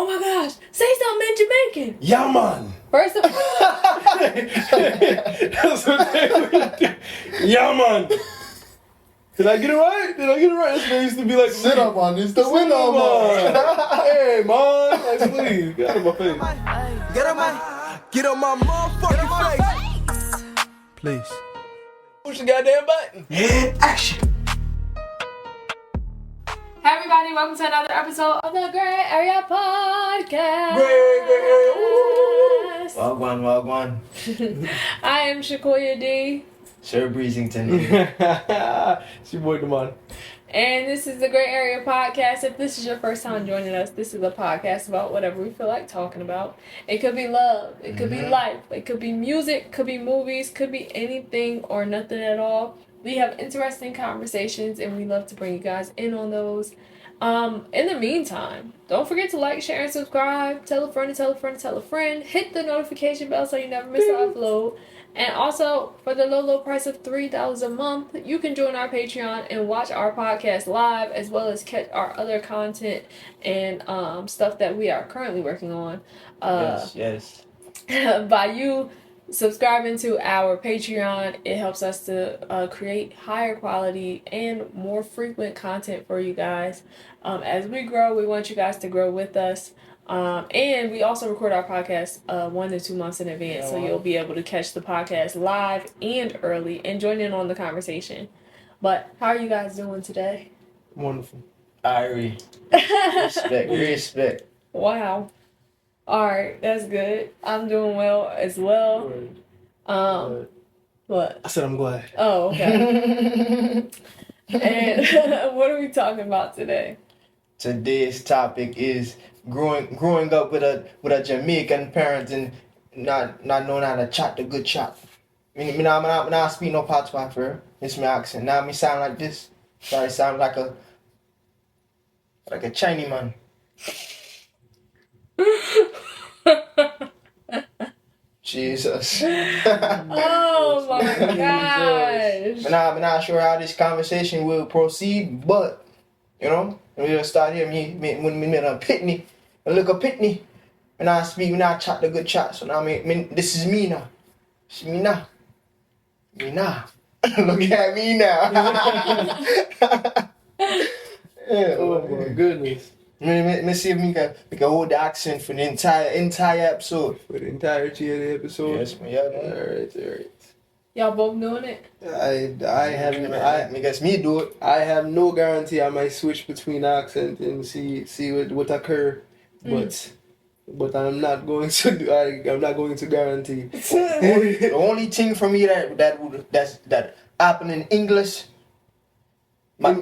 Oh my gosh, say something in Jamaican. Yeah, man. First of all, That's what they would do. Yeah, man. Did I get it right? That's what it used to be like. Sit up on this, the window, man. Hey, man. Like, please, get out of my face. Get on my motherfucking face. Please. Push the goddamn button. Action. hey everybody, welcome to another episode of the Grae Area podcast. Grae Area. Wagwan. I am Shakoya D, Sir Breezington. It's your boy, Damon. and this is the Grae Area podcast. If this is your first time joining us, this is a podcast about whatever we feel like talking about. It could be love, it could be life, it could be music, could be movies, could be anything or nothing at all. We have interesting conversations, and we love to bring you guys in on those. In the meantime, don't forget to like, share, and subscribe. Tell a friend to tell a friend to tell a friend. Hit the notification bell so you never miss an upload. And also, for the low price of $3 a month, you can join our Patreon and watch our podcast live, as well as catch our other content and stuff that we are currently working on. Yes. By you subscribing to our Patreon, it helps us to create higher quality and more frequent content for you guys. As we grow, we want you guys to grow with us. And we also record our podcast 1 to 2 months in advance, so you'll be able to catch the podcast live and early and join in on the conversation. But how are you guys doing today? Wonderful. Irie. Respect. Wow. All right, that's good. I'm doing well as well. What? I said I'm glad. Oh, okay. And what are we talking about today? Today's topic is growing up with a Jamaican parent and not knowing how to chat the good chat. Me not speak no patois for her. It's my accent. Now me sound like this. Sorry, sound like a Chinese man. Jesus. Oh my gosh. I'm not sure how this conversation will proceed, but we're gonna start here. Me made a pitney, a little pitney. When I speak, when I chat the good chat. So now this is me now. It's me now. Me now. Look at me now. Yeah, Oh my goodness. Let me see if we can hold the accent for the entire episode. For the entirety of the episode? Yes, man. Yeah, man. Alright. Y'all both doing it? I guess me do it. I have no guarantee I might switch between accent and see what occur, but I'm not going to guarantee. The only thing for me that happen in English. My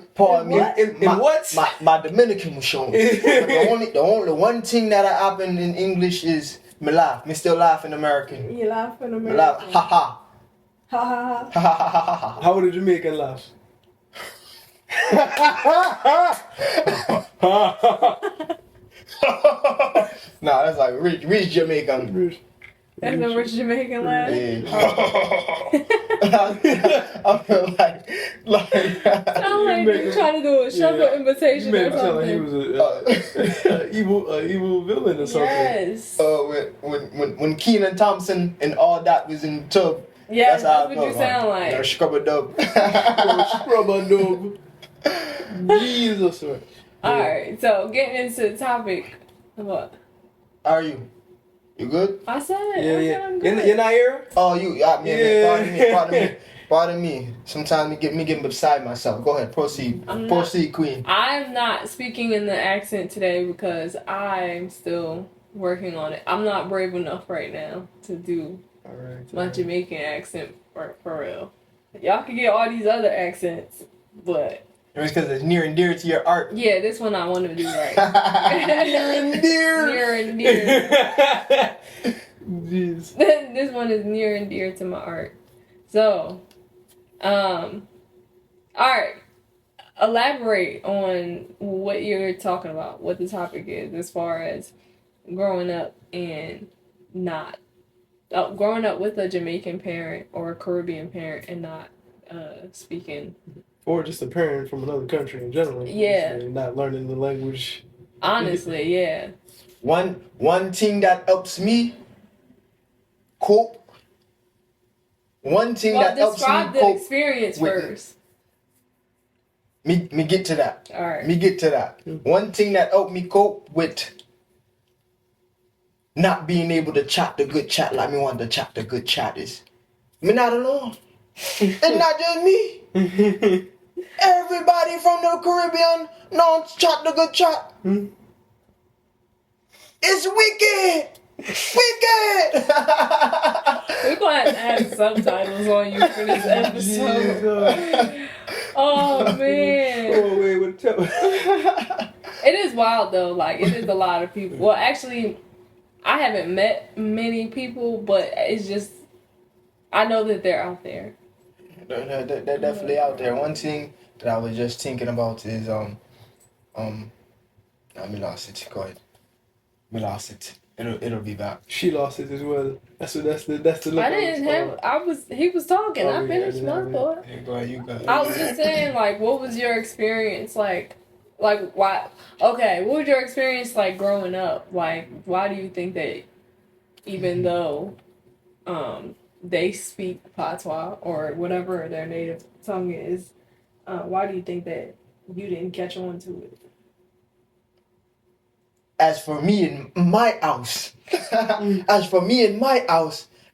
Dominican was shown. But the only one thing that happened in English is me laugh. Me still laugh in American. You laugh in Me American. laugh. Ha ha. Ha ha Ha ha ha ha ha. How would a Jamaican laugh? Nah, that's like rich Jamaican. That's the rich Jamaican laugh. Yeah. I feel like Sound like you trying to do a shuffle invitation You made or him sound like he something. was a evil villain or something. Yes. when Keenan Thompson and all that was in tub. Yes, how that's I what you felt, man. sound like. Scrub a dub. Scrub a dub. Jesus, man. Alright, so getting into the topic. What? How are you? You good? I said it. Yeah, I yeah. said I'm good. You're not here? Oh, you. Yeah. Pardon me. Sometimes me get beside myself. Go ahead. Proceed. Proceed, Queen. I'm not speaking in the accent today because I'm still working on it. I'm not brave enough right now to do my Jamaican accent for real. Y'all can get all these other accents, but It's because it's near and dear to your art. yeah, this one I want to do right. Near and dear. Near and dear. Jeez. This one is near and dear to my art. So, alright. Elaborate on what you're talking about, what the topic is as far as growing up and not growing up with a Jamaican parent or a Caribbean parent and not speaking. Or just a parent from another country in general. Yeah. Not learning the language. Honestly, yeah. one thing that helps me cope. One thing that helps me describe the cope experience with- first. Me get to that. All right. Me get to that. One thing that helped me cope with not being able to chat the good chat like me want to chat the good chat is me not alone. It's not just me. Everybody from the Caribbean knows chat the good chat. It's wicked. Wicked. We're going to have to add subtitles on you for this episode. Oh, man. Oh, wait, what tell? It is wild, though. Like, it is a lot of people. Well, actually, I haven't met many people, but it's just, I know that they're out there. They're definitely out there. One thing that I was just thinking about is me lost it. Go ahead. Me lost it. It'll be back. She lost it as well. That's the look. I didn't have, he was talking. I finished my thought. Hey, go ahead, you got it. I was just saying, like, what was your experience like why? Okay, what was your experience like growing up? Like, why do you think that even though, they speak patois or whatever their native tongue is, why do you think that you didn't catch on to it? As for me in my house,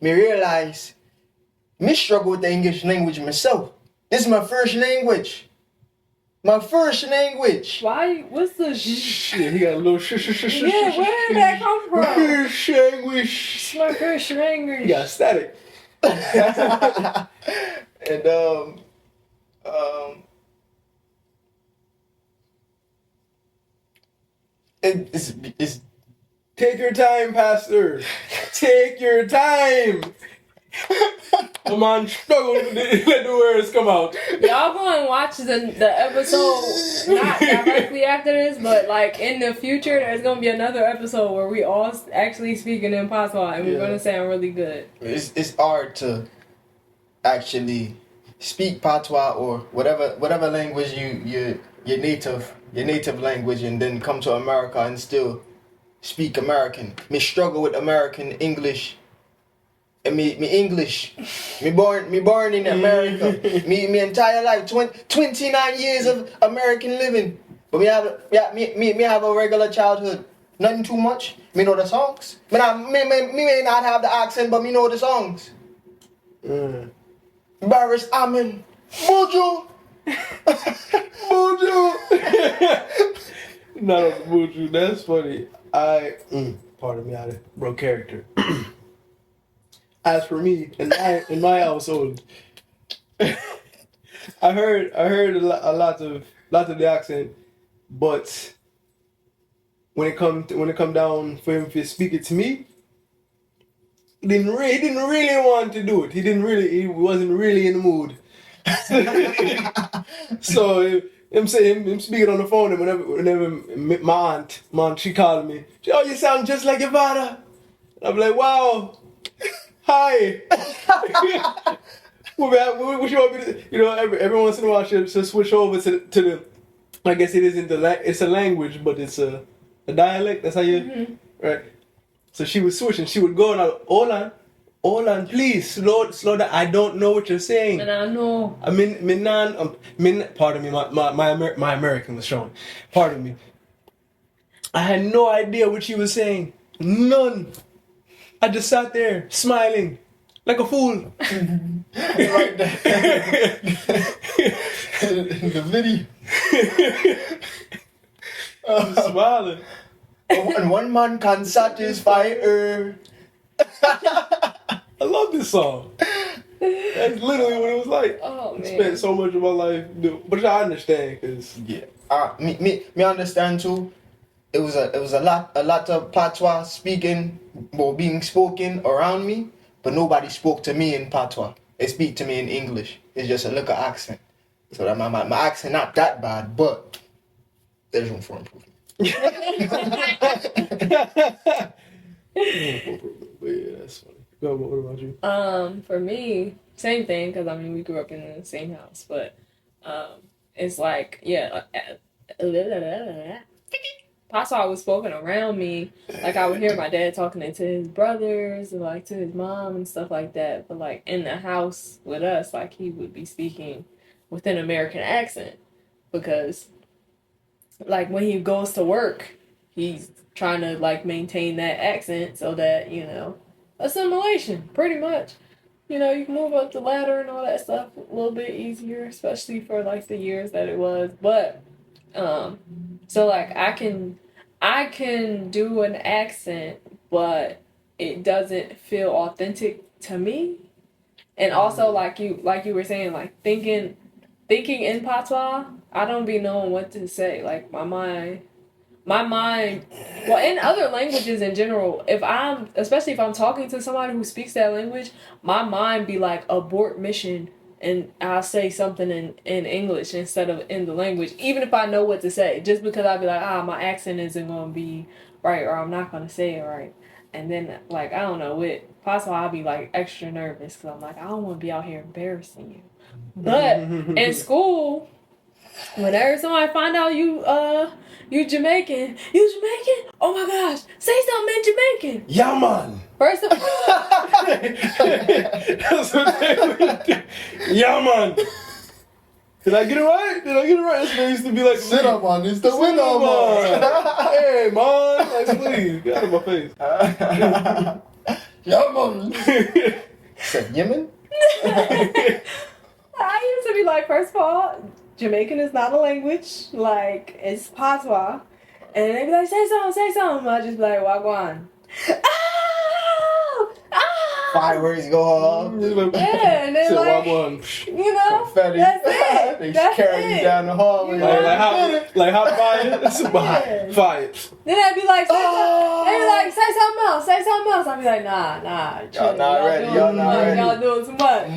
me realize me struggle with the English language myself. This is my first language. Why? What's the Shit, he got a little Yeah, where did that come from? First language. It's my first language. He got static. And it's Take your time, Pastor. Take your time. The man struggled to let the words come out. Y'all go and watch the episode, not directly after this, but like in the future, there's gonna be another episode where we all actually speaking in patois, and we're gonna sound really good. it's hard to actually speak patois or whatever language your native language, and then come to America and still speak American. Me struggle with American English. And me English. Me born in America. me entire life, 29 years of American living. But me have a regular childhood. Nothing too much. Me know the songs. Me may not have the accent, but me know the songs. Baris Amen. Bojo. Bojo. No, Bojo. That's funny. Pardon me, I broke character. As for me, in my household, I heard a lot of the accent, but when it come down for him to speak it to me, he didn't really want to do it. He wasn't really in the mood. So him speaking on the phone, and whenever my aunt, she called me, oh, you sound just like your father. I'm like, wow. Hi. What you want me to, every once in a while she'll switch over to the, I guess it isn't it's a language, but it's a dialect. That's how you, right? So she was switching. She would go and hold on, please, slow down. I don't know what you're saying. And I know. I mean, pardon me, my American was showing. Pardon me. I had no idea what she was saying. None. I just sat there smiling like a fool. Right there. The video. Smiling. And one man can satisfy her. I love this song. That's literally what it was like. Oh, man. I spent so much of my life doing, but I understand, cause me understand too. It was a lot of patois being spoken around me, but nobody spoke to me in patois. They speak to me in English. It's just a little accent. So that my accent not that bad, but there's room for improvement. But yeah, that's funny. What about you? For me, same thing, because I mean we grew up in the same house, but it's like Patois was spoken around me. Like, I would hear my dad talking it to his brothers, and, like, to his mom and stuff like that. But, like, in the house with us, like, he would be speaking with an American accent. Because, like, when he goes to work, he's trying to, like, maintain that accent so that, you know, assimilation, pretty much. You know, you can move up the ladder and all that stuff a little bit easier, especially for, like, the years that it was. But, so, like, I can do an accent, but it doesn't feel authentic to me. And also, like you were saying, like, thinking in patois, I don't be knowing what to say. Like, my mind, well, in other languages in general, especially if I'm talking to somebody who speaks that language, my mind be like, abort mission, and I'll say something in English instead of in the language, even if I know what to say, just because I'll be like, my accent isn't going to be right, or I'm not going to say it right. And then, like, I don't know, with patois, I'll be, like, extra nervous, because I'm like, I don't want to be out here embarrassing you. But in school, whenever somebody find out you Jamaican, oh my gosh, say something in Jamaican. Yeah, man. First of all, That's what they would do. Yeah, man. Did I get it right? That's what they used to be like. Sit up on this, the window, man. Hey, man. Like, please, get out of my face. Yeah, man. Said Yemen? I used to be like, first of all, Jamaican is not a language. Like, it's patois. And they'd be like, say something. I'd just be like, wagwan. Fireworks go off. Yeah, and then, like, you know, Confetti. that's it. They That's carry it. you down the hallway. You know? like hot fire. Yeah. Fire. Then I'd be like, say something else. I'd be like, nah. Y'all not ready. Y'all doing too much.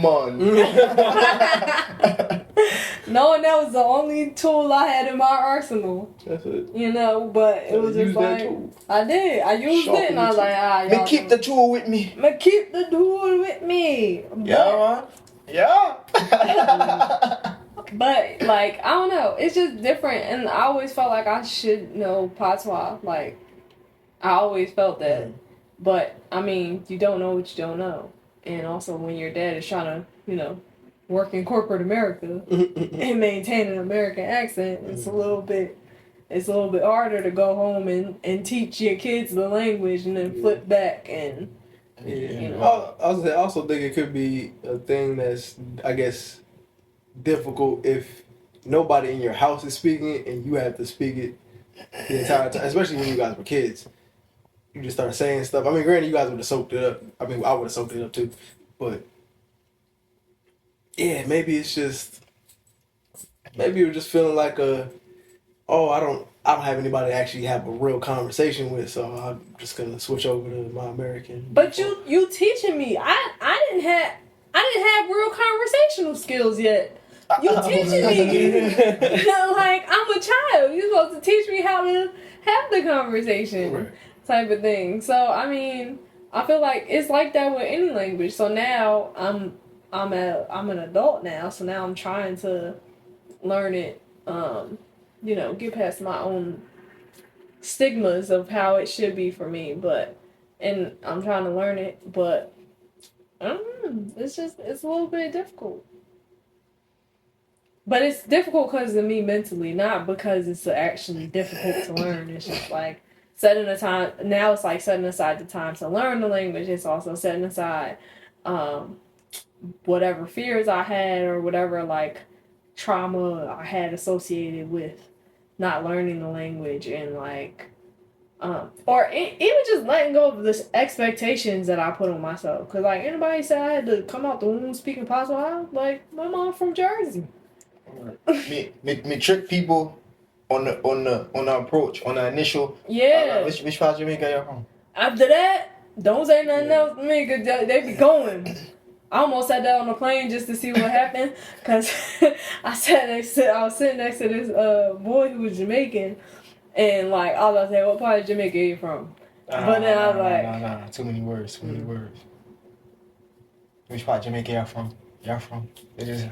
Knowing that was the only tool I had in my arsenal. That's it. You know, but it was just like, I did. I used it, and I was like, Me keep the tool with me. keep the tool with me. Yeah, man. Yeah. But, like, I don't know. It's just different. And I always felt like I should know patois. Like, I always felt that. But, I mean, you don't know what you don't know. And also, when your dad is trying to, you know, work in corporate America and maintain an American accent, it's a little bit harder to go home and teach your kids the language and then flip back and, you know. I also think it could be a thing that's, I guess, difficult if nobody in your house is speaking it and you have to speak it the entire time, especially when you guys were kids. You just start saying stuff. I mean, granted, you guys would have soaked it up. I mean, I would have soaked it up too. But, yeah, maybe it was just feeling like I don't have anybody to actually have a real conversation with, so I'm just gonna switch over to my American. But you teaching me. I didn't have real conversational skills yet. You teaching me. Like, I'm a child. You're supposed to teach me how to have the conversation, right, type of thing. So, I mean, I feel like it's like that with any language. So now I'm an adult now. So now I'm trying to learn it. You know, get past my own stigmas of how it should be for me, and I'm trying to learn it, but I don't know, it's a little bit difficult. But it's difficult because of me mentally, not because it's actually difficult to learn. It's just like setting aside the time to learn the language. It's also setting aside whatever fears I had or whatever, like, trauma I had associated with not learning the language, and like even just letting go of the expectations that I put on myself, because like anybody said I had to come out the womb speaking patois, like my mom from Jersey. me trick people on the approach, on the initial. Yeah. Which part of Jamaica you're from? After that, don't say nothing else to me, because they be going. I almost sat down on the plane just to see what happened, because I was sitting next to this boy who was Jamaican, and like I was like, say, what part of Jamaica are you from? But then I was like, too many words. Which part of Jamaica y'all from? They just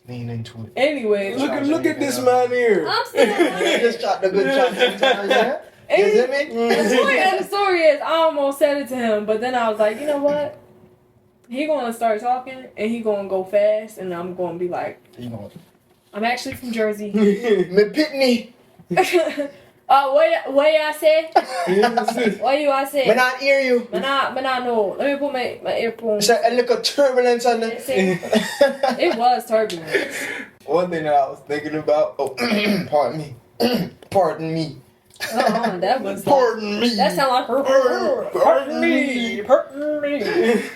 Lean into it. Anyway, Look at this man here. I'm still You just shot the good shot sometimes, yeah? You see me? the story is, I almost said it to him, but then I was like, you know what? He gonna start talking, and he gonna go fast, and I'm gonna be like, You know, I'm actually from Jersey. me Pitney. What I say? What you I say? When I hear you. But I know. Let me put my earphones. It's a little turbulence on the. It was turbulence. One thing that I was thinking about. Oh, pardon me. Pardon me. That was. Pardon me. That sound like her. Pardon me. Pardon me.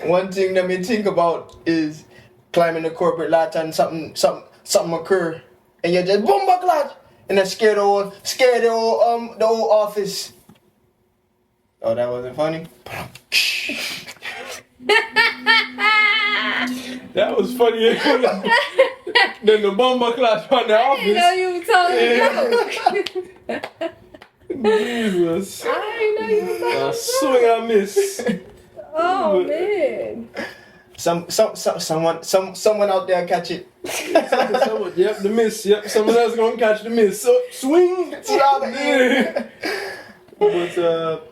One thing that me think about is climbing the corporate ladder and something occur, and you just boom back lad, and then scare the old office. Oh, that wasn't funny. That was funny. Then the bomber class on the I didn't know office. you were telling a joke. Jesus. I didn't know you were telling a joke. Swing I miss. Oh man. Someone out there catch it. Yep, the miss. Yep, someone else gonna catch the miss. So swing. It's out of here. But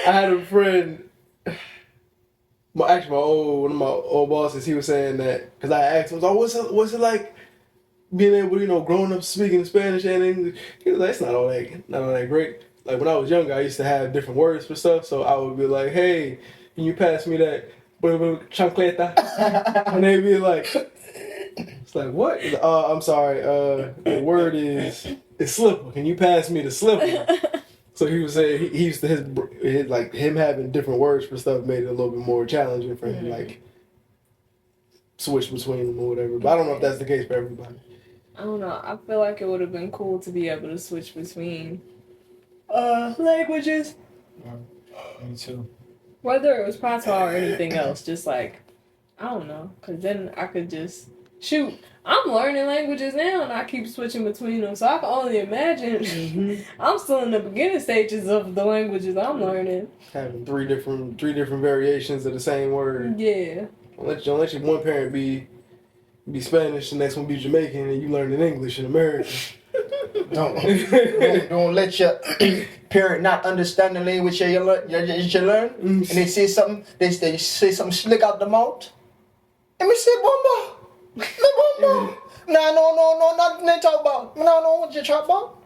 I had a friend. One of my old bosses. He was saying that because I asked him, what's it like being able to, growing up speaking Spanish and English? He was like, it's not all that great. Like when I was younger, I used to have different words for stuff, so I would be like, hey, can you pass me that chancleta? And they'd be like, it's like, what? I'm sorry, the word is slipper. Can you pass me the slipper? So he was saying he used to his like him having different words for stuff made it a little bit more challenging for him, like switch between them or whatever. But I don't know if that's the case for everybody. I don't know. I feel like it would have been cool to be able to switch between languages. Me too. Whether it was patois or anything else, just like, I don't know. Because then I could just, shoot, I'm learning languages now and I keep switching between them. So I can only imagine I'm still in the beginning stages of the languages I'm learning. Having three different variations of the same word. Yeah. Don't let your one parent be Spanish, the next one be Jamaican, and you learning English in America. Don't let your parent not understand the language you learn. And they say something, they say something slick out the mouth. And me say bomba. Me bomba. No, nothing they talk about. No, what you talk about?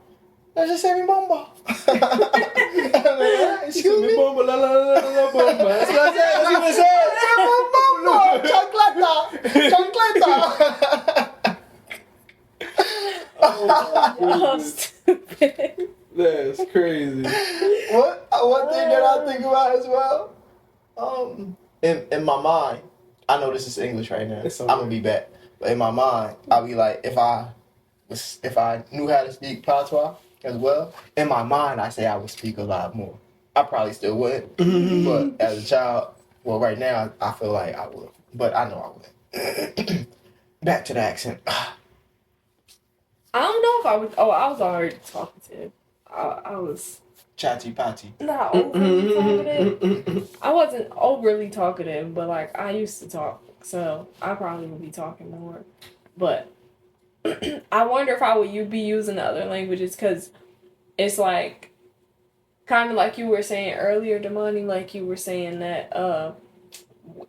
They just say me bomba. Excuse me. Bomba, la la la la bomba. That's what I said. Chancleta. Oh, stupid. That's crazy. One thing that I think about as well, in my mind, I know this is English right now. I'm gonna be back, but in my mind, I'll be like, if I knew how to speak patois as well, in my mind, I say I would speak a lot more. I probably still wouldn't, but as a child, well, right now, I feel like I would, but I know I would. Back to the accent. I don't know if I would. Oh, I was already talkative. I was Chatty patty. not overly talkative. I wasn't overly talkative, but like I used to talk, so I probably would be talking more. But I wonder if I would be using the other languages because it's like kind of like you were saying earlier, Damani. Like you were saying that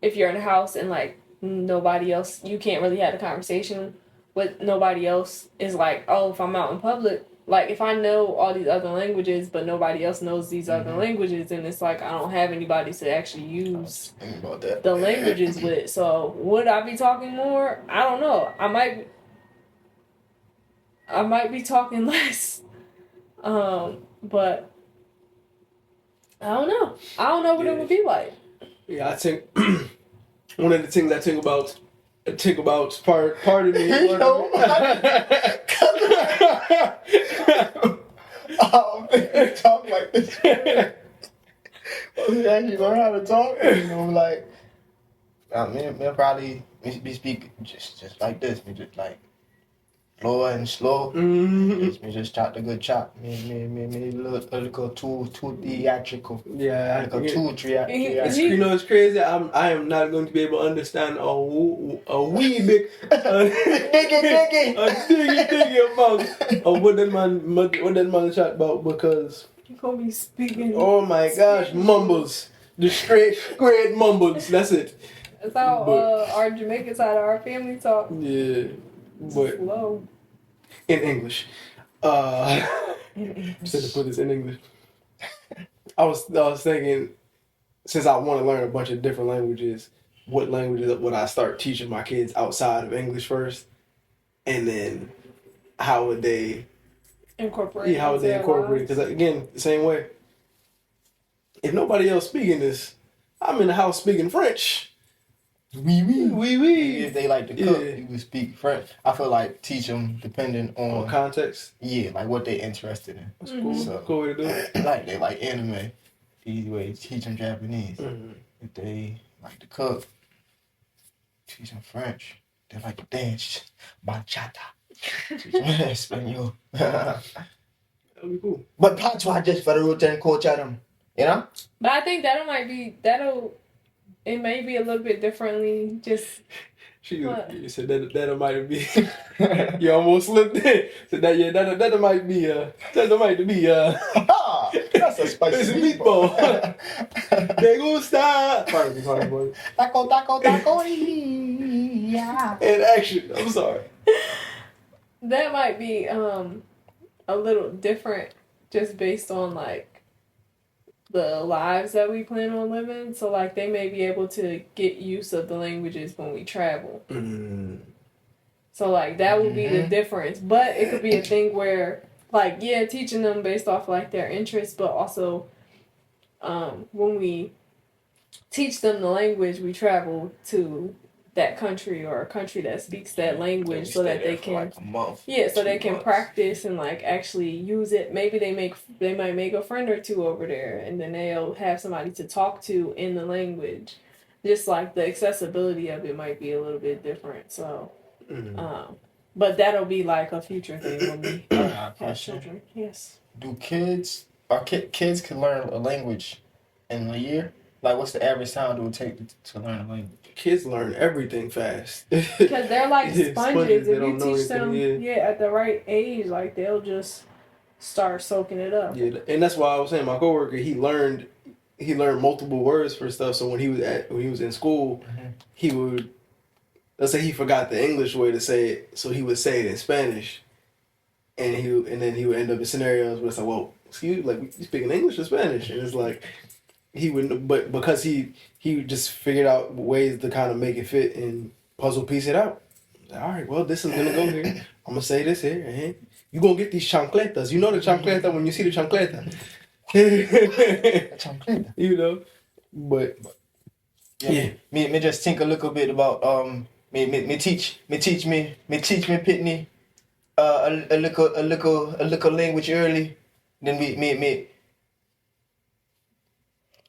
if you're in a house and like nobody else, you can't really have a conversation with nobody else. Is like, oh, if I'm out in public, like if I know all these other languages but nobody else knows these other languages, and it's like I don't have anybody to actually use About that. the languages with. So would I be talking more? I don't know. I might be talking less. But I don't know. I don't know what it would be like. Yeah, I think one of the things I think about part of me. Talk like this. You actually learn how to talk. Like, I mean, probably be speak just like this. We just like slow and slow. Mm-hmm. Me just chat the good chat. Me a little too theatrical. Yeah, A little too it's, theatrical. you know, it's crazy. I am not going to be able to understand a wee bit, diggy. a diggy amount of what that man chat about, because You gonna be speaking. oh my gosh, mumbles, the straight mumbles. That's it. That's how But- our Jamaican side of our family talk. Yeah, but Slow. in English. Instead to put this in English. I was thinking, since I want to learn a bunch of different languages, what languages would I start teaching my kids outside of English first, and then how would they Incorporate. how would they incorporate? Because again, the same way. If nobody else speaking this, I'm in the house speaking French. Oui. If they like to cook, Yeah. you can speak French. I feel like teach them depending On on context. like what they interested in. That's cool. So- Cool way to do it. Like they like anime, easy way to teach them Japanese. Mhm. If they like to cook, teach them French. They like to dance, bachata. Teach them Espanol. That'd be cool. But patois just for the root and culture them, you know? But I think it may be a little bit differently. Just What? You said that might be. You almost slipped in. Said that might be That's a it's spicy a meatball. They gusta. Pardon. Taco. Yeah. In action. I'm sorry. that might be a little different, just based on like the lives that we plan on living. So like they may be able to get use of the languages when we travel. So like that would be the difference. But it could be a thing where like teaching them based off like their interests, but also when we teach them the language, we travel to that country or a country that speaks that language so that they can like a month, so they 2 can months. practice and like actually use it. Maybe they might make a friend or two over there, and then they'll have somebody to talk to in the language. Just like the accessibility of it might be a little bit different. So but that'll be like a future thing when we have Question. children. Yes. Do kids can learn a language in a year? Like, what's the average time it would take to learn a language? Kids learn everything fast. Because they're like Yeah, sponges. they If you don't know teach them, anything, at the right age, like they'll just start soaking it up. Yeah, and that's why I was saying my coworker, he learned multiple words for stuff. So when he was in school, he would, let's say he forgot the English way to say it, so he would say it in Spanish, and then he would end up in scenarios where it's like, well, excuse, like you speaking English or Spanish, and it's like he wouldn't, but because he just figured out ways to kind of make it fit and puzzle piece it out. All right, well, this is gonna go here. I'm gonna say this here, and you gonna get these chancletas. You know the chancleta when you see the chancleta. You know, but yeah. Me just think a little bit about me teach me Pitney a little language early. Then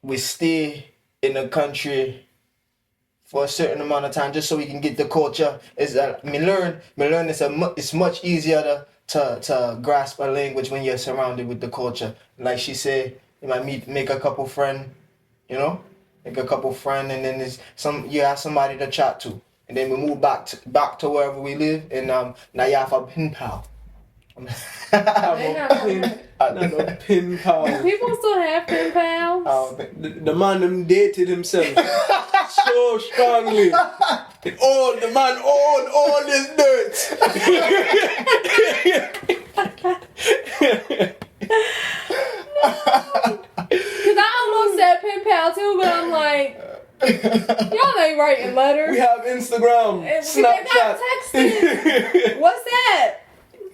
we stay in the country for a certain amount of time just so we can get the culture. Is me learn it's much easier to grasp a language when you're surrounded with the culture. Like she said, you might make a couple friend, you know, and then you have somebody to chat to, and then we move back to wherever we live, and now you have a pen pal. No pen pals. People still have pen pals. The man them dated himself so strongly. And the man owned all this dirt. Cause I almost said pen pal too, but I'm like, y'all ain't writing letters. We have Instagram, They're not Snapchat, texting. What's that?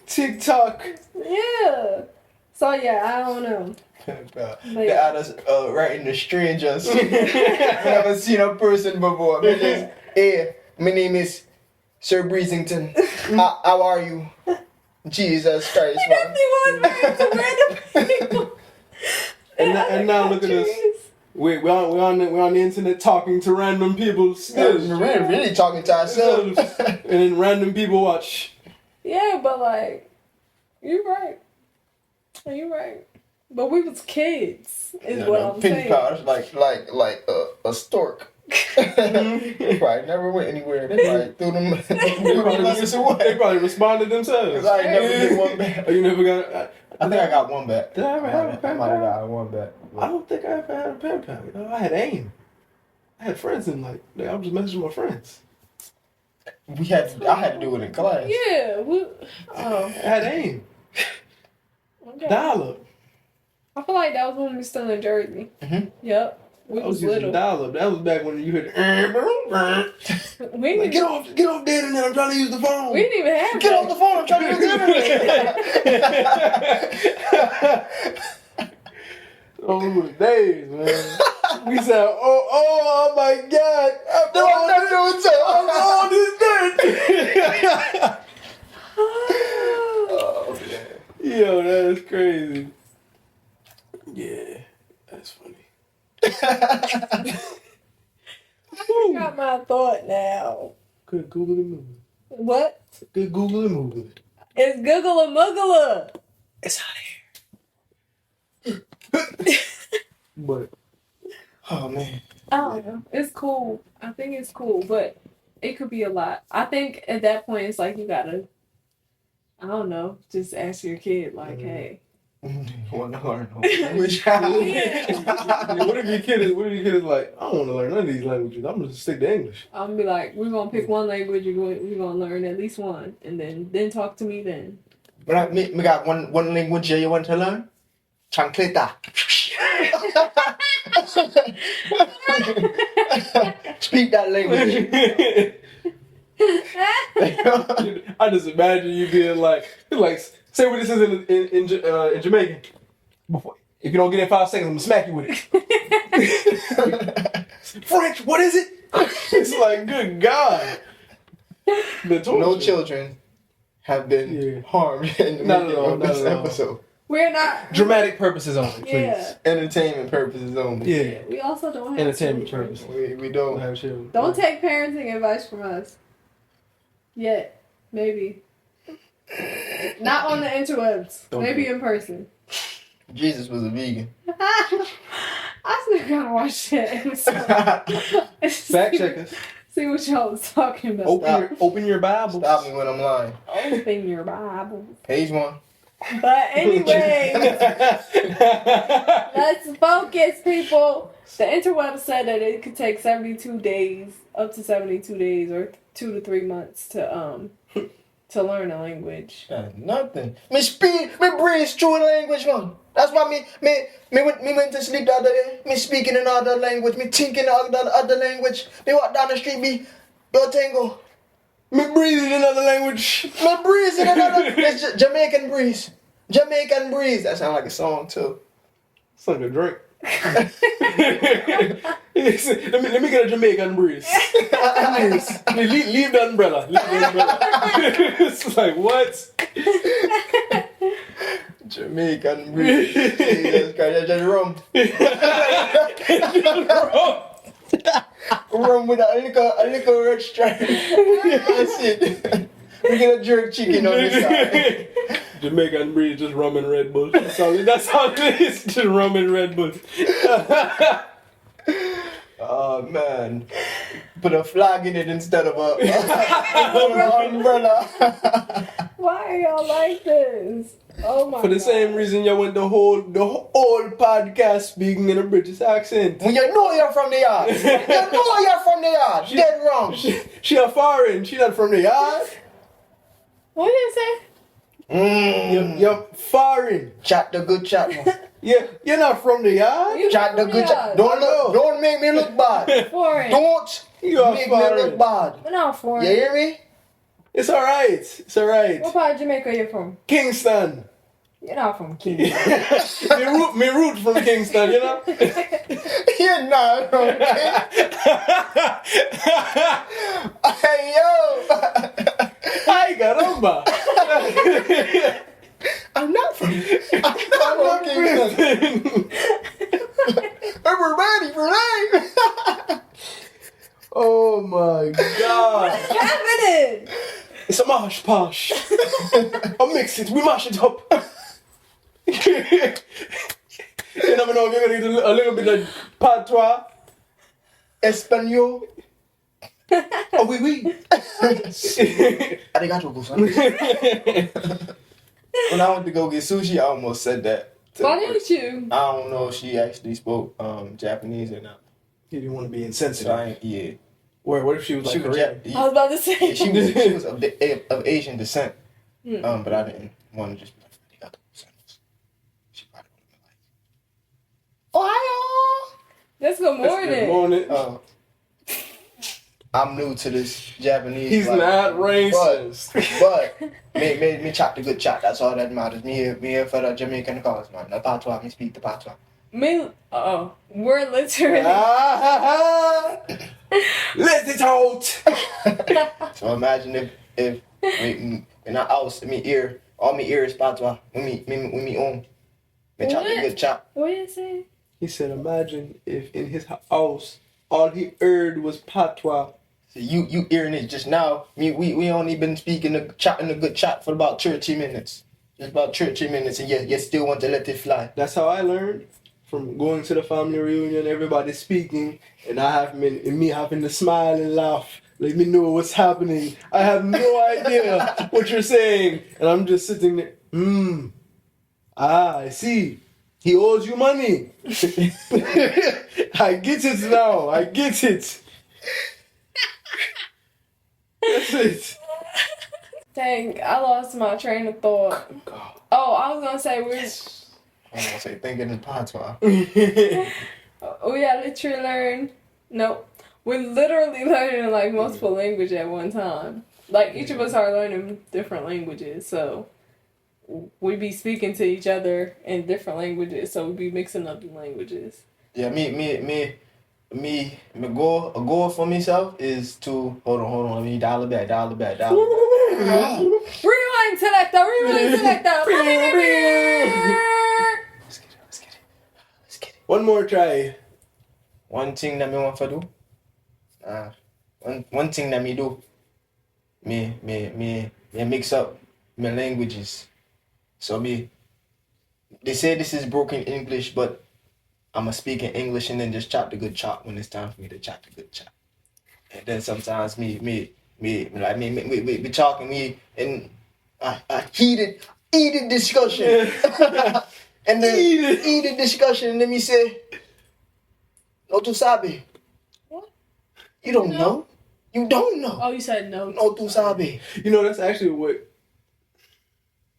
TikTok. Yeah. So yeah, I don't know. They had us writing to strangers. Never seen a person before. Hey, my name is Sir Breezington. How are you? Jesus Christ, He definitely was married to random people. And now look at us. We're on the internet talking to random people still. We're really talking to ourselves. And then random people watch. Yeah, but like, you're right. You're right. But we was kids, is what I'm penny saying. powders like a stork. Probably never went anywhere. They probably threw them. They probably responded themselves. Because I ain't never get one back. Oh, you never got. I think I got one back. Did I ever have a I pen might have pal? got one back. I don't think I ever had a pen pal. You know, I had aim. I had friends and like I was just messaging my friends. I had to do it in class. Yeah. I had aim. Okay. Dial up. I feel like that was when we was still in Jersey. Mhm. Yep. We I was was using little. dial up. That was back when you heard. We Like, didn't, get off the internet. I'm trying to use the phone. we didn't even have Get that. off the phone. I'm trying to use the internet. Those were the days, man. We said, oh my God. They want nothing to do with it. I'm on this dirt. Oh, man. Yo, that is crazy. Yeah, that's funny. I got my thought now. Good Google and movie. What? Good Google and movie. It's Google and Muggler. It's out here. But Oh, man. I don't know. It's cool. I think it's cool, but it could be a lot. I think at that point it's like you gotta, I don't know, just ask your kid like, hey. Want to learn which what if your kid is like, I don't want to learn none of these languages. I'm gonna stick to English. I'm gonna be like, we're gonna pick one language. We're gonna learn at least one, and then talk to me then. But me got one language you want to learn? Chancleta. Speak that language. I just imagine you being like, say what this is in Jamaican. Before, if you don't get it in 5 seconds, I'm gonna smack you with it. French, what is it? It's like, good God. No children have been harmed in the making of this episode. We're not Dramatic purposes only, please. Yeah. Entertainment purposes only. Yeah. We also don't have Entertainment children. purposes. We don't. Have children. Don't take parenting advice from us. Yet, maybe. Not on the interwebs. Don't Maybe do it. in person. Jesus was a vegan. I still gotta watch that episode. Fact check us. See what y'all was talking about. Open your Bible. Stop me when I'm lying. Open your Bible. Page 1. But anyway, let's focus, people. The interweb said that it could take 72 days, up to 72 days, or 2 to 3 months to learn a language. Nothing. Me breathe through the language, man. That's why me went to sleep the other day. Me speaking another language. Me thinking other language. Me walk down the street. Me yo tango. Me breathing another language. Me breeze in another. It's Jamaican breeze. Jamaican breeze. That sounds like a song too. It's like a drink. let me get a Jamaican breeze. Leave the umbrella. It's like, what? Jamaican breeze. Jesus Christ, that's just rum. Rum with a little red stripe. That's it. We get a jerk chicken on this side. Jamaican breeze, just rum and Red Bull. That's all it is. Just rum and Red Bull. Oh man. Put a flag in it instead of a umbrella. Why are y'all like this? Oh my For the God. same reason you went the whole podcast speaking in a British accent. When you know you're from the yard. Dead wrong. She a foreign. She not from the yard. What did you say? You're foreign. Chat the good chat, man. You're not from the yard. You Chat the from good the chat. yard. Don't make me look bad. Foreign. Don't You are make me foreign. look bad. We're not foreign. You hear me? It's alright. It's alright. What part of Jamaica are you from? Kingston. You're not from Kingston. me root from Kingston, you know? You're not okay. Hey yo. Ay, caramba. I'm not from Kingston. We're ready for that. Oh my God. What's happening? It's a mash posh. I mix it. We mash it up. You never know if you're gonna get a little bit of patois. Espanol. Oh, oui. Arigato gozaimasu. When I went to go get sushi, I almost said that. Why didn't you? I don't know if she actually spoke Japanese or not. You didn't want to be So insensitive. yeah. What if she was like Korean? I was about to say. Yeah, she was of Asian descent. But I didn't want to just be like, arigato gozaimasu. She probably would have been like, Ohio! That's good morning. Good morning. I'm new to this Japanese. He's like, not racist. But me chat the good chat. That's all that matters. Me here for the Jamaican cause, man. The patois, me speak the patois. We're literally. Let it out. So imagine if in our house, all me ear is patois. When me home, me chat the good chat. What did you say? He said, imagine if in his house all he heard was patois. So you hearing it just now. We only been chatting a good chat for about 30 minutes. Just about 30 minutes, and you still want to let it fly. That's how I learned from going to the family reunion. Everybody speaking, and me having to smile and laugh. Let me know what's happening. I have no idea what you're saying, and I'm just sitting there. I see. He owes you money. I get it now. I get it. That's it. Dang, I lost my train of thought. Oh, I was gonna say I was gonna say thinking in patois. we're literally learning like multiple languages at one time. Like each of us are learning different languages, so we be speaking to each other in different languages, so we be mixing up the languages. Yeah, my goal for myself is to hold on, let me dial it back. Rewind selector. Let's get it. One more try. One thing that me want to do. One thing that me do. Me mix up my languages. So they say this is broken English, but I'ma speak in English and then just chop the good chop when it's time for me to chop the good chop. And then sometimes we talking in a heated discussion. And then heated discussion, and then me say, no tu sabe. What? You don't know. You don't know. Oh, you said no. No tu sabe. You know, that's actually what.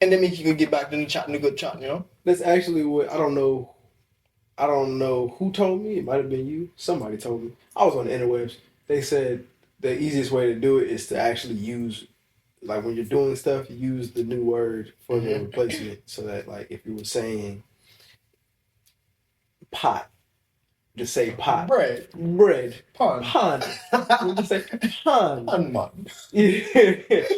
And then you could get back to the chop, the good chop, you know? That's actually what I don't know who told me. It might have been you. Somebody told me. I was on the interwebs. They said the easiest way to do it is to actually use, like when you're doing stuff, use the new word for the replacement. So that like if you were saying pot, just say pot. Bread. Pun. We'll just say pon. Pun, man. Yeah.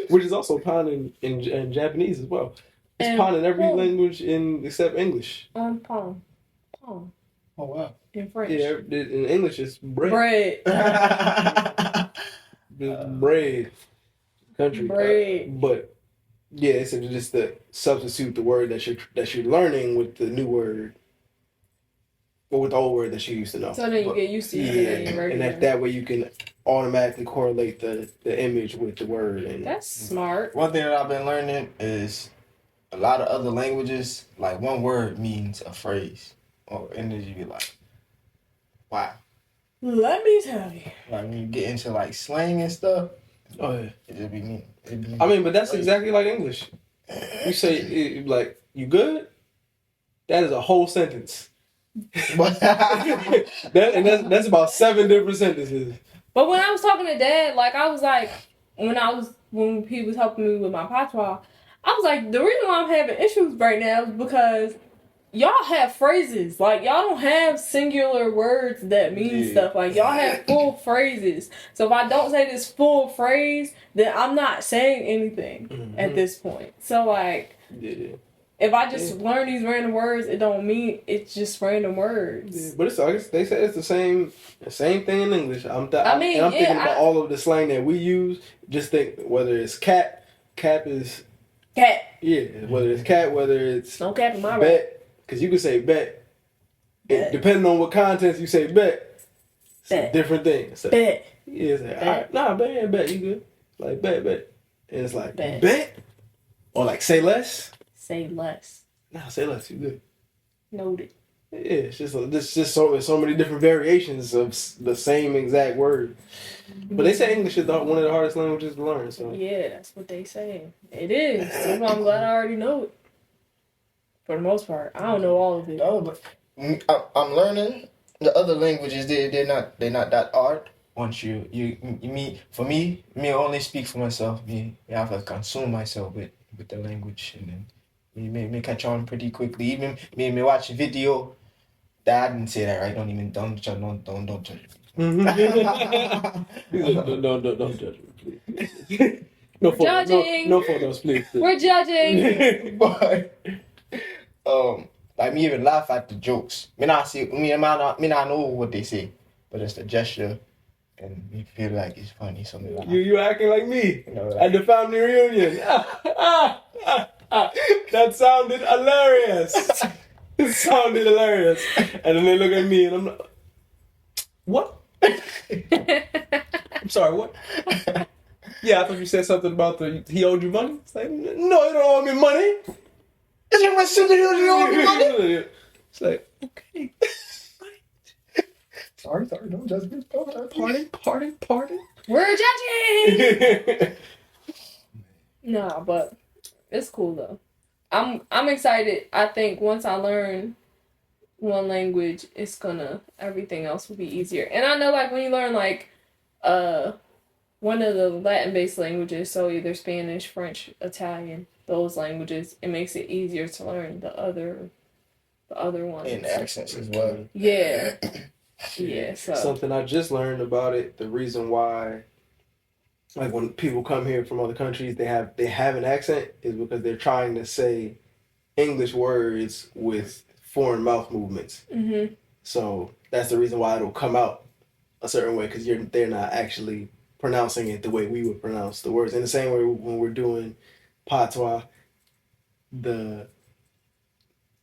Which is also pon in Japanese as well. It's And pon in every pon. language except English. Palm. Oh, wow. In French. Yeah, in English it's bread. Bread. Bread. Country. Bread. But yeah, it's just to substitute the word that you're learning with the new word. Or with the old word that you used to know. So then you get used to using it in your and regular. that way you can automatically correlate the image with the word. And That's smart. One thing that I've been learning is a lot of other languages, like one word means a phrase. And then you be like, wow. Let me tell you. Like when you get into like slang and stuff, oh yeah. it just be mean. I mean, but that's exactly like English. You say like you good? That is a whole sentence. That's about 7 different sentences. But when I was talking to Dad, like I was like, when he was helping me with my patois, I was like, the reason why I'm having issues right now is because y'all have phrases. Like y'all don't have singular words that mean stuff. Like y'all have full phrases. So if I don't say this full phrase, then I'm not saying anything at this point. So like, if I just learn these random words, it don't mean it's just random words. Yeah, but I guess they say it's the same thing in English. I'm thinking about all of the slang that we use. Just think whether it's cat, Cap is Cat. yeah. Whether it's cat, whether it's No cap in my rap. bet, because you can say bet. Bet. Depending on what context you say bet, it's Bet. a different thing. So, Bet. yeah, it's like, Bet. all right, nah, bet, you good. Like bet. And it's like Bet. bet. Or like say less. Say less. Nah, say less, you good. Noted. Yeah, it's just so many different variations of the same exact word. But they say English is one of the hardest languages to learn. So Yeah, that's what they say. It is. That's why I'm glad I already know it. For the most part, I don't know all of it. No, but I'm learning the other languages. They're not that hard. Once you me only speak for myself. Me have to consume myself with the language, and then me catch on pretty quickly. Even me watch a video. Dad didn't say that, right? Don't judge me. Don't judge me, please. No photos, Judging. no photos, please. We're judging. But like me even laugh at the jokes. Me not know what they say, but it's the gesture, and me feel like it's funny. So me laugh. You acting like me You know, like- at the family reunion. That sounded hilarious. It sounded hilarious. And then they look at me and I'm like, what? I'm sorry, what? Yeah, I thought you said something about he owed you money. It's like, no, you don't owe me money. It's like my sister who owe me money. It's like, okay. Sorry, don't judge me. Pardon. We're judging. Nah, but it's cool though. I'm excited. I think once I learn one language, everything else will be easier. And I know like when you learn like one of the Latin-based languages, so either Spanish, French, Italian, those languages, it makes it easier to learn the other ones. And accents as well. Yeah. Yeah, so Something I just learned about it, the reason why like when people come here from other countries, they have an accent is because they're trying to say English words with foreign mouth movements. Mhm. So that's the reason why it'll come out a certain way because they're not actually pronouncing it the way we would pronounce the words. In the same way when we're doing patois,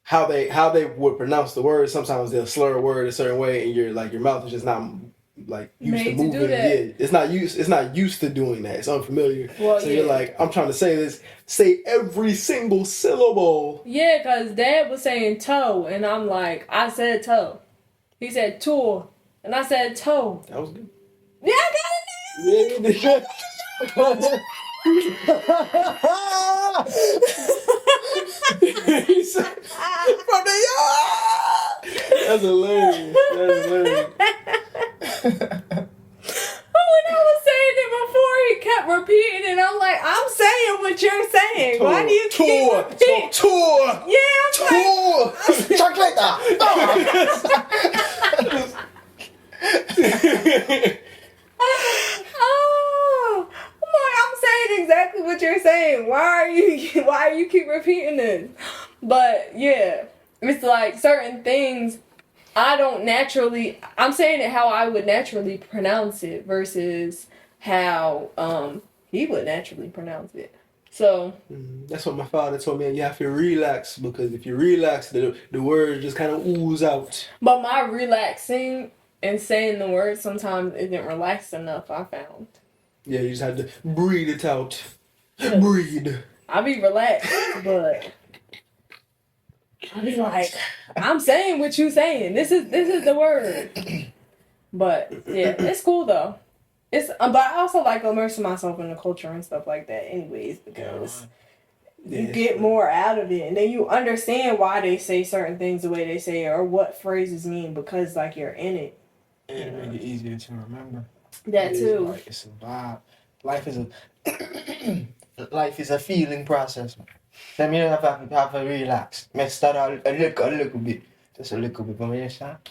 how they would pronounce the words, sometimes they'll slur a word a certain way, and your mouth is just not like used Made to to moving. do that. Yeah, it's not used to doing that. It's unfamiliar. Well, So yeah. you're like, I'm trying to say this. Say every single syllable. yeah, because Dad was saying toe, and I'm like, I said toe. He said tour, and I said toe. That was good. Yeah, I got it now. Yeah, he said, from the yard. That's hilarious. When I was saying it before, he kept repeating it. I'm like, I'm saying what you're saying. Why do you keep repeating? Tour. Yeah, I'm like, Chocolate. oh, I'm saying exactly what you're saying. Why are you keep repeating this? But yeah, it's like certain things I'm saying it how I would naturally pronounce it versus how he would naturally pronounce it. So that's what my father told me. You have to relax because if you relax, the words just kind of ooze out. but my relaxing and saying the words sometimes isn't relaxed enough, I found. Yeah, you just have to breathe it out. Breathe. I be relaxed, but I be like, I'm saying what you saying. This is the word. But yeah, it's cool though. But I also like immersing myself in the culture and stuff like that, anyways, because you get more out of it, and then you understand why they say certain things the way they say, or what phrases mean because like you're in it. And it make it easier to remember. That too. Like, it's a vibe. Life is a feeling process, man. Let me have to relax. Let's start a little bit. Just a little bit. But you start.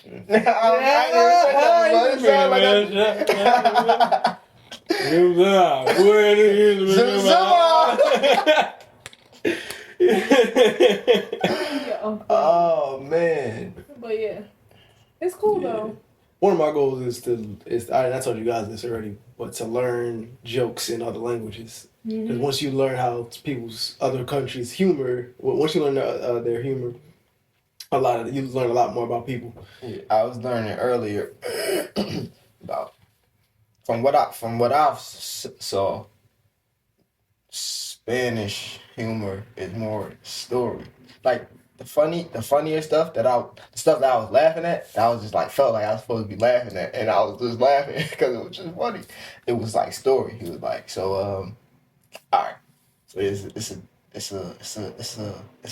Oh man. But yeah, it's cool though. One of my goals is I told you guys this already, but to learn jokes in other languages. Because once you learn how people's other countries' humor, once you learn their humor, you learn a lot more about people. Yeah, I was learning earlier about from what I saw. Spanish humor is more story. Like the funnier stuff the stuff that I was laughing at, that I was just like felt like I was supposed to be laughing at, and I was just laughing because it was just funny. It was like story. He was like, so all right, so it's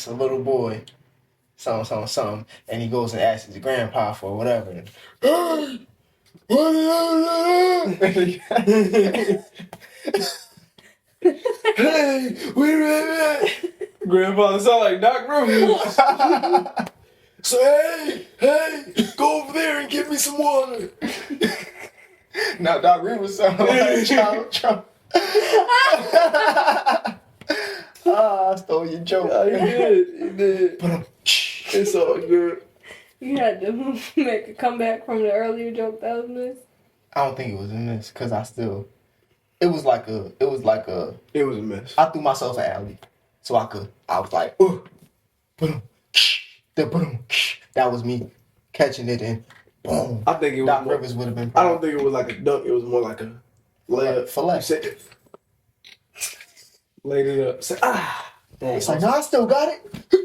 a little boy, something, and he goes and asks his grandpa for whatever. And, Hey, wait a minute. Grandfather sound like Doc Rivers. So hey, go over there and get me some water. Now Doc Rivers sound like Trump. I stole your joke. Yeah, he did. But it's all good. You had to make a comeback from the earlier joke that was missed. I don't think it was in this because it was a mess. I threw myself an alley, so I was like, boom, that was me catching it and boom. I think it was Doc Rivers would have been I proud. don't think it was like a dunk. It was more like a layup. Fillet. You said it. Laid it up. Said, It's like, no, I still got it.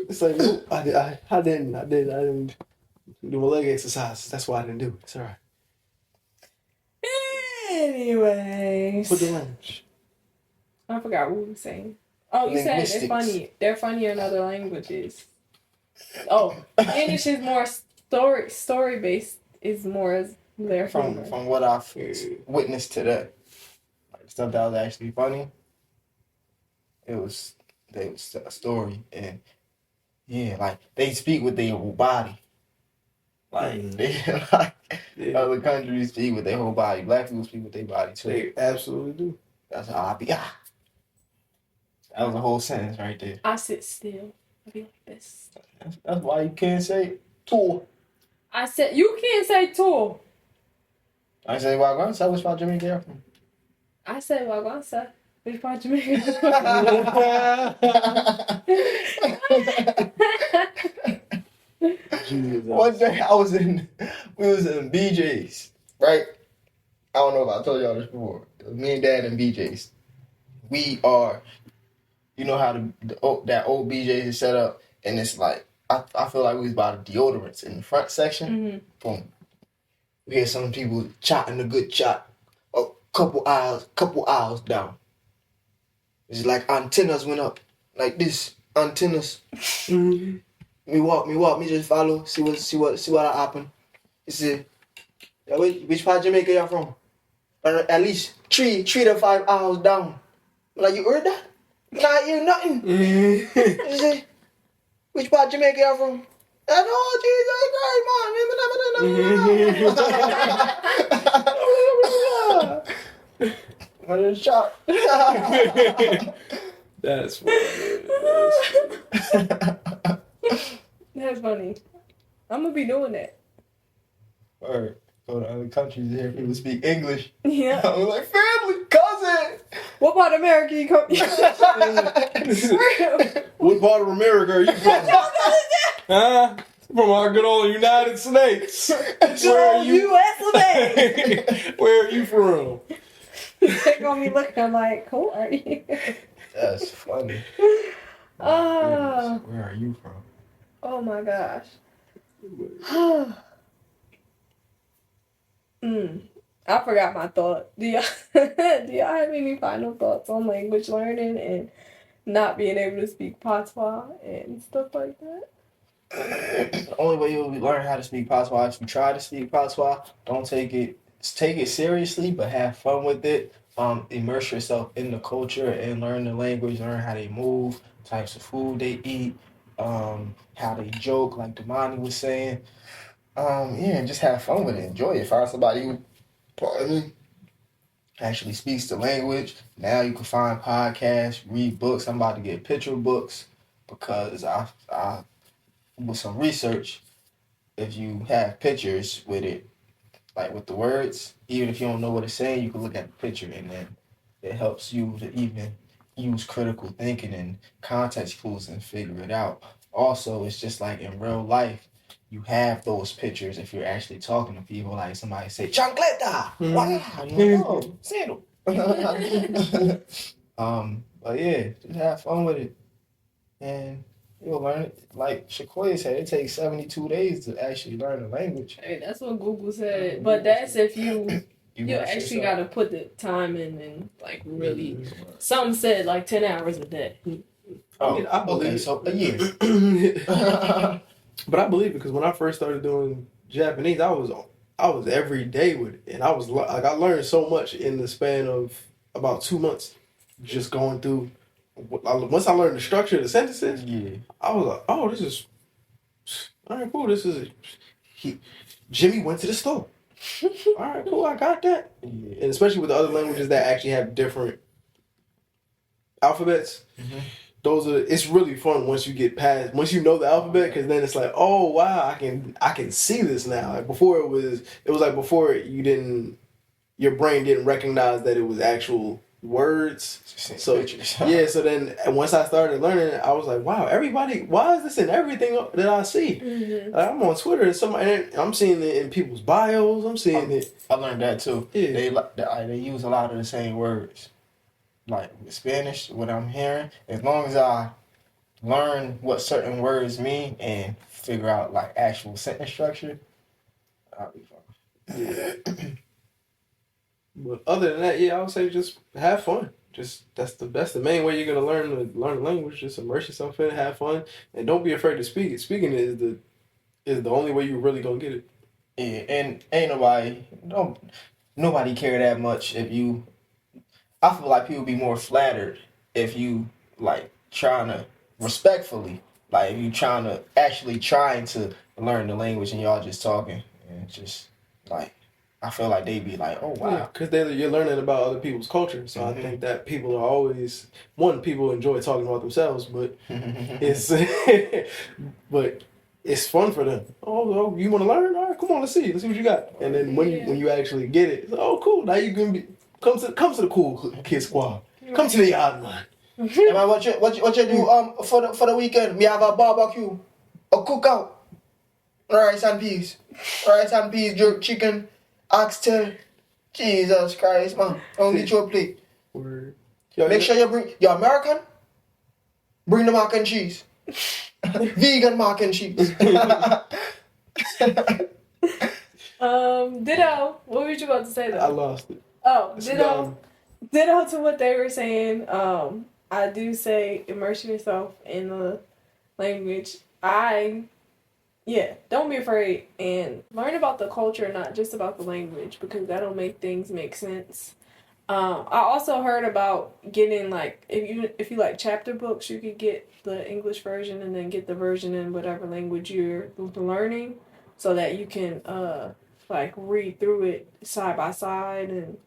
It's like, no, I didn't do my leg exercises. That's why I didn't do it. It's all right. Anyways. Put the language. I forgot what we were saying. Oh, you said they're funny. They're funny in other languages. Oh, English is more story based. Is more their humor. From what I've witnessed today, like stuff that was actually funny. It was a story, and yeah, like they speak with their whole body. Like other countries speak with their whole body. Black people speak with their body too. They absolutely do. That's how I be. That was a whole sentence right there. I sit still. I be like this. That's why you can't say tour. I said you can't say tour. I say wagwan. So which part of Jamaica you're from? I said wagwan, sir. Which part of Jamaica? One day we was in BJ's, right? I don't know if I told y'all this before. It was me and Dad and BJ's. We are, you know how that old BJ's is set up, and it's like I feel like we was by the deodorants in the front section. Mm-hmm. Boom. We hear some people chatting a good chat, a couple aisles down. It's like antennas went up, like this antennas. Mm-hmm. Me walk, me just follow, see what happen. He said, yeah, which part of Jamaica y'all from? At least 3 to 5 hours down. I'm like, you heard that? Nah, hear nothing. He said, which part of Jamaica y'all from? And oh, Jesus Christ, man. What a shot. That's funny. That's funny. I'm gonna be doing that. Or go to other countries and hear people speak English. Yeah. I was like, family, cousin. What part of America you come? What part of America are you from? Huh? From our good old United States. Where are you? U.S. of A. Where are you from? They're gonna be looking like, who are you? That's funny. Oh. Where are you from? Oh my gosh. I forgot my thought. Do y'all have any final thoughts on language learning and not being able to speak patois and stuff like that? The only way you'll learn how to speak patois is if you try to speak patois. Don't take it seriously, but have fun with it. Immerse yourself in the culture and learn the language, learn how they move, types of food they eat, how they joke, like Damani was saying. Yeah, just have fun with it. Enjoy it. Find somebody who, actually speaks the language. Now you can find podcasts, read books. I'm about to get picture books because I with some research, if you have pictures with it, like with the words, even if you don't know what it's saying, you can look at the picture and then it helps you to even use critical thinking and context clues and figure it out. Also, it's just like in real life, you have those pictures if you're actually talking to people. Like somebody say, "Chancleta!" Wow, you know, sandal. But yeah, just have fun with it. And you'll learn it. Like Shakoya said, it takes 72 days to actually learn the language. Hey, that's what Google said. But that's if you actually got to put the time in and like really. Some said like 10 hours a day. I mean, I believe okay, so a year. But I believe it because when I first started doing Japanese, I was every day with it, and I was like I learned so much in the span of about 2 months, just going through. Once I learned the structure of the sentences, I was like, oh, this is all right, cool. This is Jimmy went to the store. All right, cool. I got that. And especially with the other languages that actually have different alphabets. It's really fun once you know the alphabet, because then it's like, oh wow, I can see this now. Like before it was like before your brain didn't recognize that it was actual words. So yeah, so then once I started learning, I was like, wow, why is this in everything that I see? Like, I'm on Twitter and I'm seeing it in people's bios. I'm seeing it. I learned that too. Yeah. They use a lot of the same words. Like with Spanish, what I'm hearing, as long as I learn what certain words mean and figure out like actual sentence structure, I'll be fine. Yeah. But other than that, yeah, I would say just have fun. Just that's the main way you're gonna learn the language. Just immerse yourself in it, have fun, and don't be afraid to speak it. Speaking is the only way you're really gonna get it. Yeah, and ain't nobody care that much if you. I feel like people be more flattered if you like trying to respectfully, like if you trying to learn the language and y'all just talking and just like. I feel like they be like, oh wow, because you're learning about other people's culture. So I think that people are always people enjoy talking about themselves, but it's fun for them. Oh, you want to learn? All right, come on, let's see what you got. And then when you actually get it, it's like, oh cool, now you can come to the cool kid squad, come to the yard line. Hey man, what you do for the weekend? Me have a barbecue, a cookout, rice and peas, jerk chicken. Oxtail. Jesus Christ, man. Don't get your plate. Word. Make sure you bring... You're American? Bring the mac and cheese. Vegan mac and cheese. Ditto. What were you about to say though? I lost it. Oh, ditto to what they were saying. I do say immerse yourself in the language. Don't be afraid and learn about the culture, not just about the language, because that'll make things make sense. I also heard about getting like if you like chapter books, you could get the English version and then get the version in whatever language you're learning, so that you can like read through it side by side, and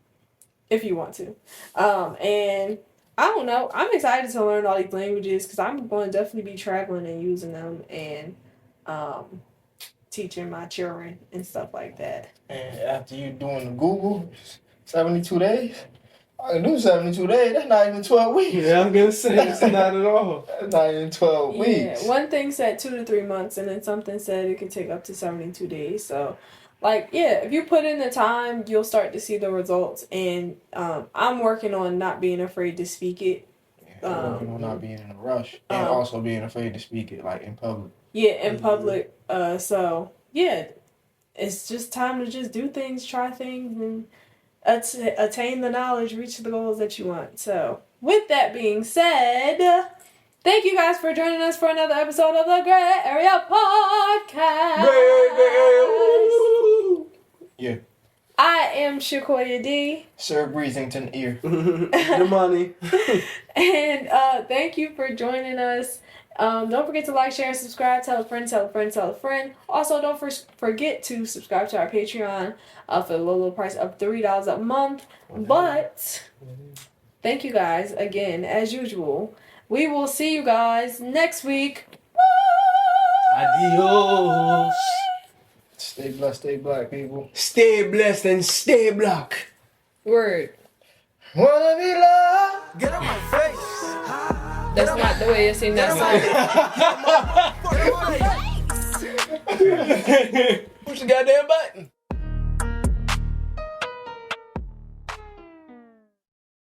if you want to. And I don't know, I'm excited to learn all these languages because I'm going to definitely be traveling and using them and teaching my children and stuff like that. And after you doing the Google 72 days, I can do 72 days. That's not even 12 weeks. Yeah, I'm gonna say it's not at all. That's not even 12 weeks. One thing said 2 to 3 months, and then something said it could take up to 72 days. So, like, if you put in the time, you'll start to see the results. And I'm working on not being afraid to speak it. Working on not being in a rush, and also being afraid to speak it like in public. Yeah, in public. It's just time to just do things, try things, and attain the knowledge, reach the goals that you want. So, with that being said, thank you guys for joining us for another episode of the Grae Area Podcast. Yeah. I am Shakoya D. Sir Breezington ear. Damani. And thank you for joining us. Don't forget to like, share, and subscribe. Tell a friend, tell a friend, tell a friend. Also, don't forget to subscribe to our Patreon for the low price of $3 a month. But thank you guys again, as usual. We will see you guys next week. Bye! Adios. Stay blessed, stay black, people. Stay blessed and stay black. Word. Wanna be loved? Get on my face. That's not the way you sing that song. Push the goddamn button.